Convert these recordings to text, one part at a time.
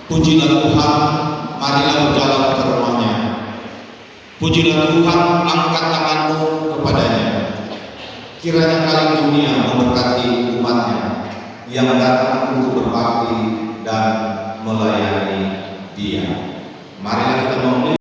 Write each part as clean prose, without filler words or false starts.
Pujilah Tuhan, marilah berjalan ke rumahnya. Pujilah Tuhan, angkat tanganmu kepadanya. Kiranya kali dunia memberkati umatnya yang datang untuk berbakti dan melayani Dia. Marilah kita memulai.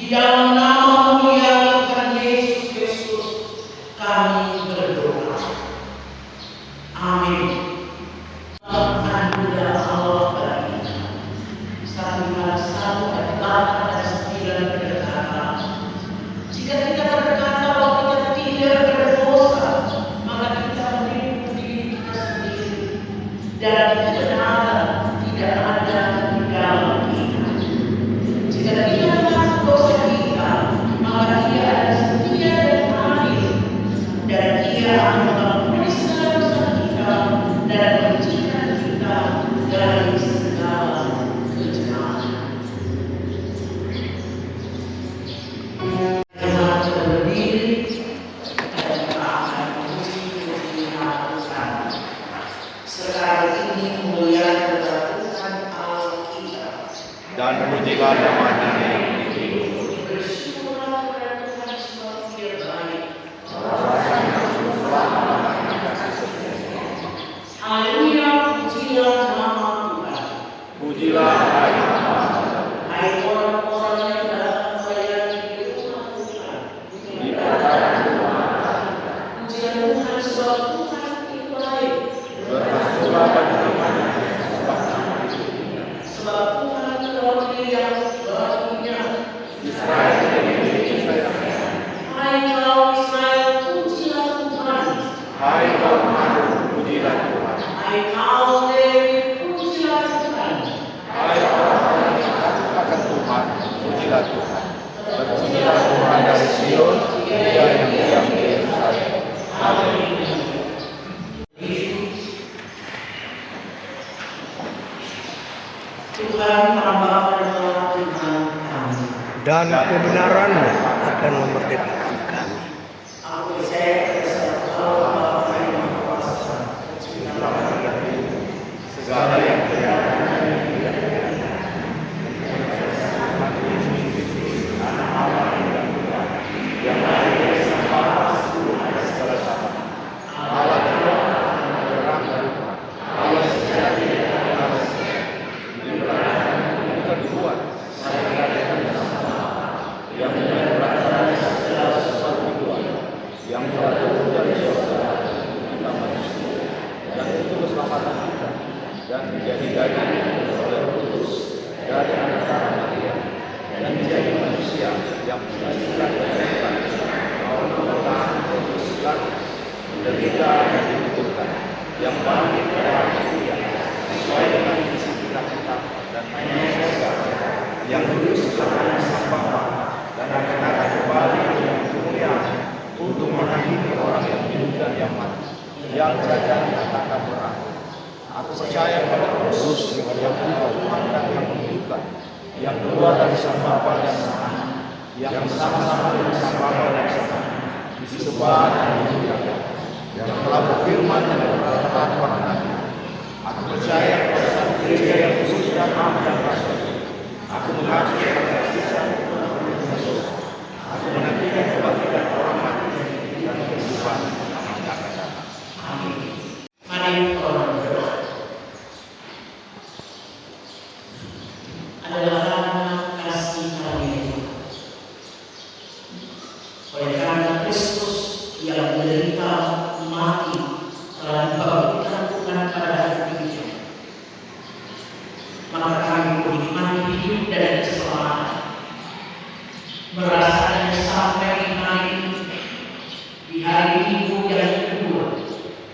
Di dalam nama mulia Tuhan Yesus Kristus, pujilah namanya yang tinggi. Bersyukurlah kepada Tuhan sebab Dia baik. Haleluya, pujilah nama Tuhan. Pujilah hai nama. Hai orang-orang yang datang melayani di rumah Tuhan. Pujilah Tuhan sebab Tuhan itu baik. Bersyukurlah pada namanya Sebab Tuhan telah melihat baginya. Israel menjadi milik Israel. Hai kaum Israel, pujilah Tuhan. Hai kaum Harun, pujilah Tuhan. Hai kaum Lewi, pujilah Tuhan. Hai orang-orang yang takut akan Tuhan, pujilah Tuhan. Terpujilah Tuhan dari Sion, Dia yang diam di Yerusalem. Amin. Tuhan tambah adalah Tuhan kami. Dan kebenaran-Mu akan memerdekakan kami. Aku percaya kepada Allah Bapa yang Maha Kuasa, Segala yang dan menjadi daging oleh Kudus dari antara Maria dan menjadi manusia yang menunjukkan kebenaran Allah dan menderita dan dikuburkan yang bangkit pada hari ketiga sesuai dengan isi kitab-kitab dan surga yang duduk sebelah kanan sang Bapa dan akan datang kembali dengan kemuliaan untuk menghakimi orang yang hidup dan yang mati yang kerajaan akan berakhir. Aku percaya pada Kristus yang Tuhan dan yang menghidupkan, yang keluar dari Sang Bapa dan Sang Anak, yang bersama-sama dengan Sang Bapa dan Sang Anak, disembah dan dimuliakan, yang telah berfirman dengan kata-kata para nabi. Aku percaya pada satu gereja yang khusus dan am dan rasul. Aku mengaku kepada Kristus. Aku menantikan kebangkitan orang mati dan kehidupan yang akan datang. Amin. Mari orang berdoa. Adalah karena kasih karunia oleh karena Kristus yang menderita mati telah dibangkitkan Tuhan pada hari ketiga, maka kami menikmati hidup dan keselamatan merasakannya sampai di hari ini, di hari Minggu yang kedua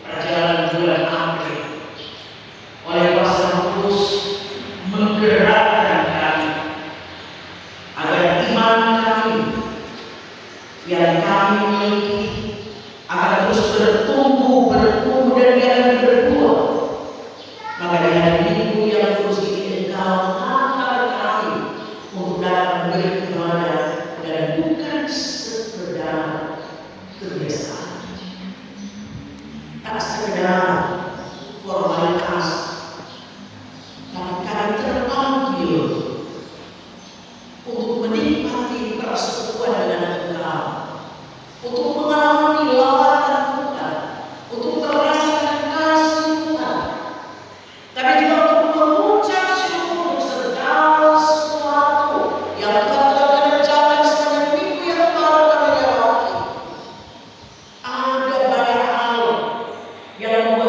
perjalanan bulan April. Oleh kuasa Kudus menggerakkan kami agar iman kami yang kami miliki akan terus bertumbuh dan jangan berbuah. Maka di hari Minggu yang kudus ini Engkau angkat kami untuk dapat beribadah dan bukan sekedar kebiasaan, tak sekedar formalitas, tapi kami terpanggil untuk menikmati persekutuan dengan Engkau, untuk mengalami lawatan Tuhan, untuk merasakan kasih Tuhan, tapi juga untuk mengucap syukur untuk segala sesuatu yang Tuhan telah kerjakan sepanjang minggu yang baru kami lewati. Ada banyak hal yang membuat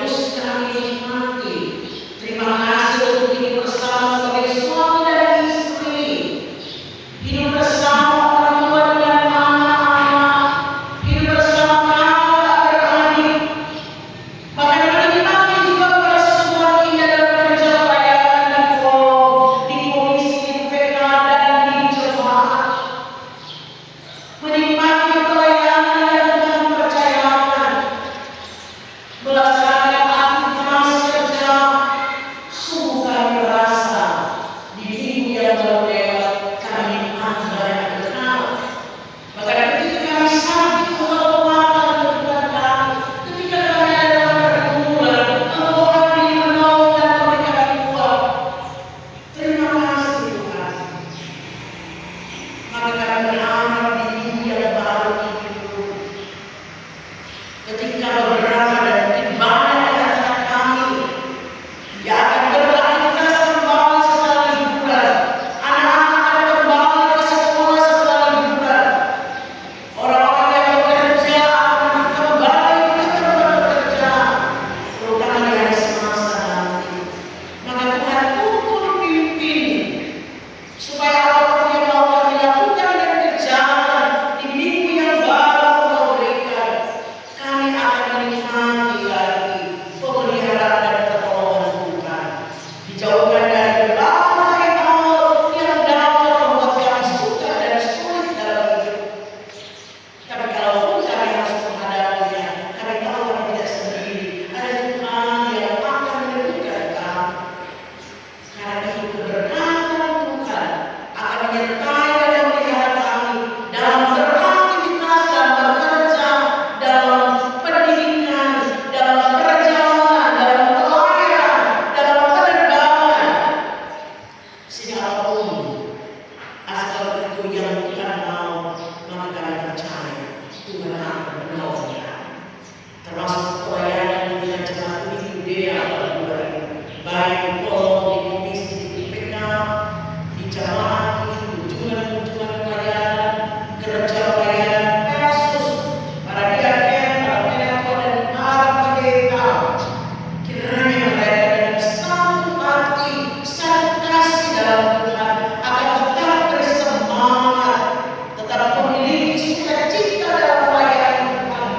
terus kami nikmati. Terima kasih untuk hidup bersama sebagai suami dan istri, hidup bersama orang tua dengan anak-anak, hidup bersama kakak beradik. Bahkan kami nikmati juga persembahan dalam kerja pelayanan di komisi, di PK dan di jemaat. Menikmati pelayanan yang Tuhan percayakan, melaksanakan aktivitas kerja. Sungguh kami merasa di minggu yang baru lewat kami nikmati banyak berkat. Bahkan ketika kami sakit atau makan Tuhan kami, ketika kami ada dalam pergumulan, Tuhan menolong dan memberikan kami kuat. Terima kasih Tuhan. Maka kami berharap di minggu yang baru ini, ketika beberapa dan mungkin banyak di antara kami yang akan beraktivitas kembali setelah liburan, anak-anak akan kembali ke sekolah setelah liburan, orang-orang yang bekerja akan kembali ke tempat bekerja, terutama di hari Selasa nanti. Maka Tuhan tuntun pimpin supaya apapun yang mau kami lakukan dan kerjakan di minggu yang baru Kau berikan, kami akan menikmati lagi pemeliharaan dan pertolongan Tuhan. Dijauhkan dari berbagai hal yang dapat membuat kami sukar dan sulit dalam hidup. Tapi kalaupun kami harus menghadapinya, kami tahu kami tidak sendiri. Ada Tuhan yang akan menemukan kami. Karena itu keberkatan Tuhan akan menyertai dan memelihara kami dalam beraktivitas, dalam bekerja, dalam pendidikan, dalam perjalanan, dalam pelayanan, dalam penerbangan. Sehingga apapun asal itu yang Tuhan mau, maka kami percaya Tuhan akan menolong kami. Termasuk pelayanan di tengah jemaat ini Yudea baik di kolom, di komisi, di PK, di jamaat ini, kunjungan-kunjungan pelayanan, kerja pelayanan, kasus, para diaken, para penekor dan para pendeta. Kiranya mereka dengan satu hati, satu kasih dalam Tuhan akan tetap bersemangat, tetap memiliki sukacita dalam pelayanan Tuhan.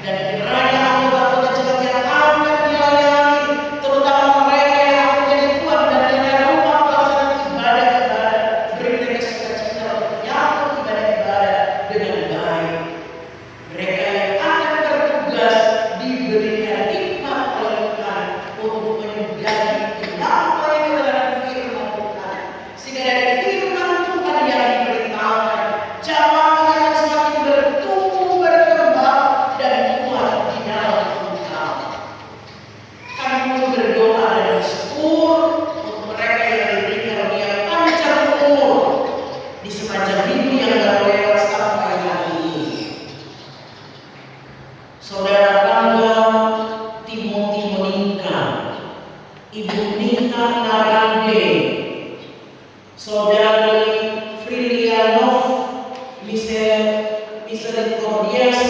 Dan kiranya anggota-anggota jemaat yang akan dilayani, terutama mereka yang akan menjadi tuan dan nilai rumah pelaksanaan ibadah-ibadah, beri mereka sukacita untuk menyambut ibadah-ibadah dengan baik. Mereka yang akan bertugas diberikan nikmat oleh Tuhan untuk menjadi penyampaian kebenaran firman Tuhan, sehingga dari firman Tuhan yang diberitakan, jamaah akan semakin bertumbuh, berkembang dan kuat di dalam Tuhan. Kami pun berdoa dan bersyukur untuk mereka yang diberi karunia panjang umur di sepanjang minggu yang baru lewat sampai hari ini. Saudara tangga Timothy Monika, Ibu Nita Narande, Saudari Frilianov Misericordias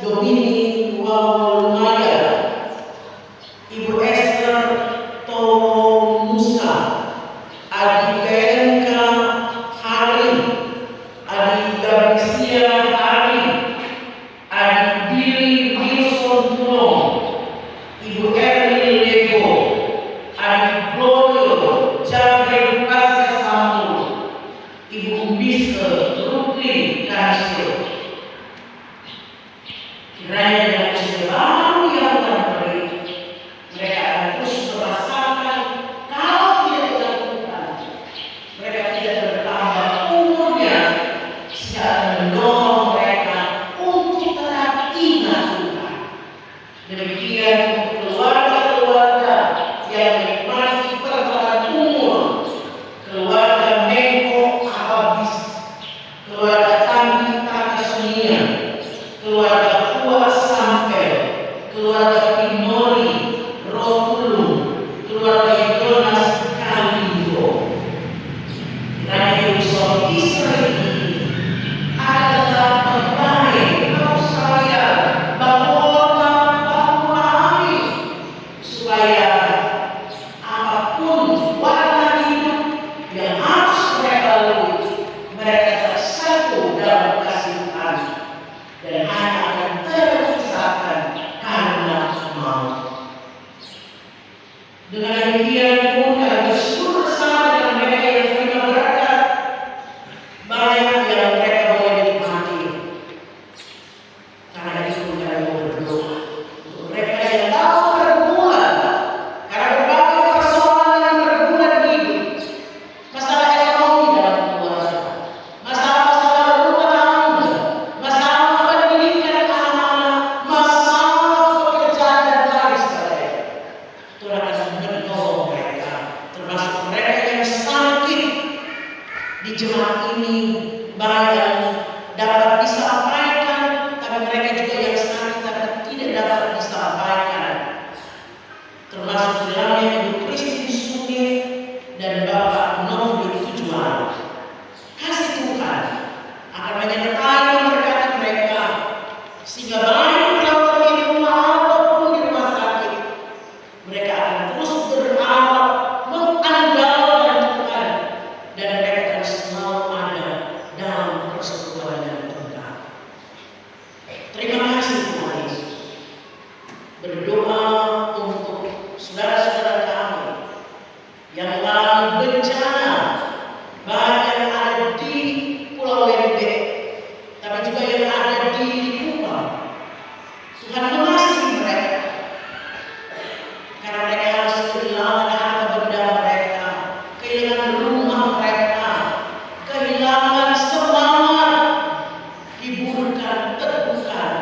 Domini Wawalumaya, Ibu Esther Tomusa, Adi Kerenka Hari, Adi Gabisia Hari, Adi Billy Wilson Tulong, Ibu Erlin Lego, Adi Glorio Jabri Pasca Samul, Ibu Bisa Rukli Kasih. Kiranya dengan selalu yang Tuhan beri, mereka akan terus merasakan kalau tidak dengan Tuhan, mereka tidak bertambah umurnya, sehingga akan mendorong mereka untuk tetap ingat Tuhan. Demikian untuk keluarga-keluarga yang menikmati pertengahan umur, keluarga Meko Ababis, keluarga Tangki Takasunia, keluarga Puasa supaya apapun warna hidup yang harus mereka lalui, mereka bersatu dalam kasih Tuhan dan hanya akan terpisahkan karena maut. Dengan demikian pun kami bersyukur bersama dengan mereka yang terima berkat, banyak yang mereka boleh nikmati. Karena itu kami berdoa untuk mereka yang tahu pergumulan, karena berbagai persoalan yang berguna di hidup, masalah ekonomi dalam keluarga, masalah rumah tangga, masalah pendidikan anak-anak, masalah pekerjaan dan lain sebagainya. Tuhan akan menolong mereka, termasuk mereka yang sakit di jemaat ini. Banyak yang dapat disampaikan, tapi mereka juga yang sakit tapi tidak dapat disampaikan, termasuk dalamnya Ibu Kristi Sungai dan Bapak Novi Tujuan. Kasih Tuhan akan menyertai memberkati mereka sehingga baik perawat di rumah ataupun di rumah sakit, mereka akan terus berharap mengandalkan Tuhan dan mereka akan selalu ada dalam persekutuan dengan Tuhan. Terima kasih Tuhan Yesus. Berdoa untuk saudara-saudara kami yang mengalami bencana, baik yang ada di Pulau Lembeh, tapi juga yang ada di Kupang. Tuhan mengasihi mereka, karena mereka harus kehilangan harta benda mereka, kehilangan rumah mereka, kehilangan semangat, hiburkan, teguhkan,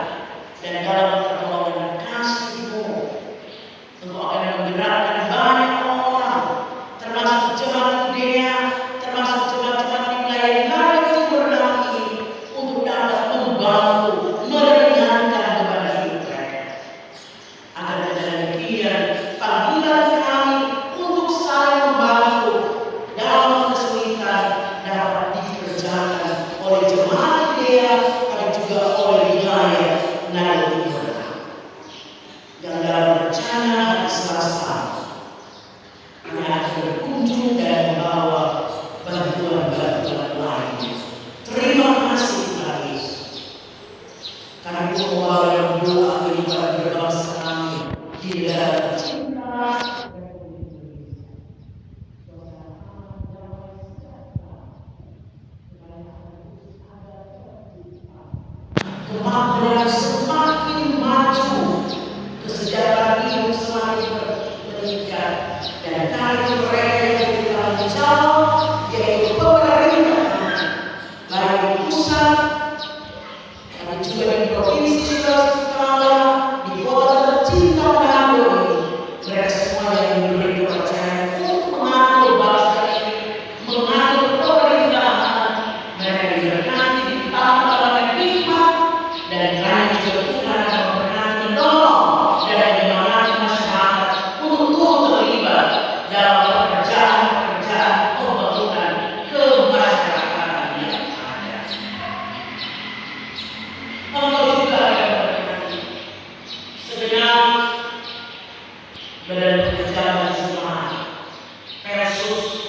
dan dalam pertolongan kasih-Mu, Engkau akan menggerakkan banyak orang, termasuk jemaat Idea, termasuk jemaat-jemaat di wilayah Timur Nami, untuk dapat membantu, meringankan beban hidup mereka. Agar dengan demikian panggilan kami untuk saling membantu dalam kesulitan dapat dikerjakan oleh jemaat Idea, tapi juga oleh wilayah Nadi Timur yang dalam rencana hari Selasa kami akan berkunjung dan membawa bantuan-bantuan lain. Terima kasih Tuhan Yesus, karena Engkau membawa doa kehidupan berbangsa kami di dalam cinta dan kemakmuran semakin maju, kesejahteraan hidup semakin meningkat, dan kami mereka yang bertanggung jawab, yaitu pemerintah, baik di pusat, tapi juga di provinsi Sulawesi Utara, di kota tercinta Manado ini, mereka semua yang diberi kepercayaan untuk mengatur bangsa ini, mengatur pemerintahan, mereka diberkati ditambah oleh hikmat, dan kami juga Tuhan akan memberkati, menolong dan menyemangati masyarakat untuk turut terlibat dalam pekerjaan-pekerjaan pembangunan kemasyarakatan yang ada. Engkau juga akan memberkati segenap badan pekerjaan jemaat, Persus,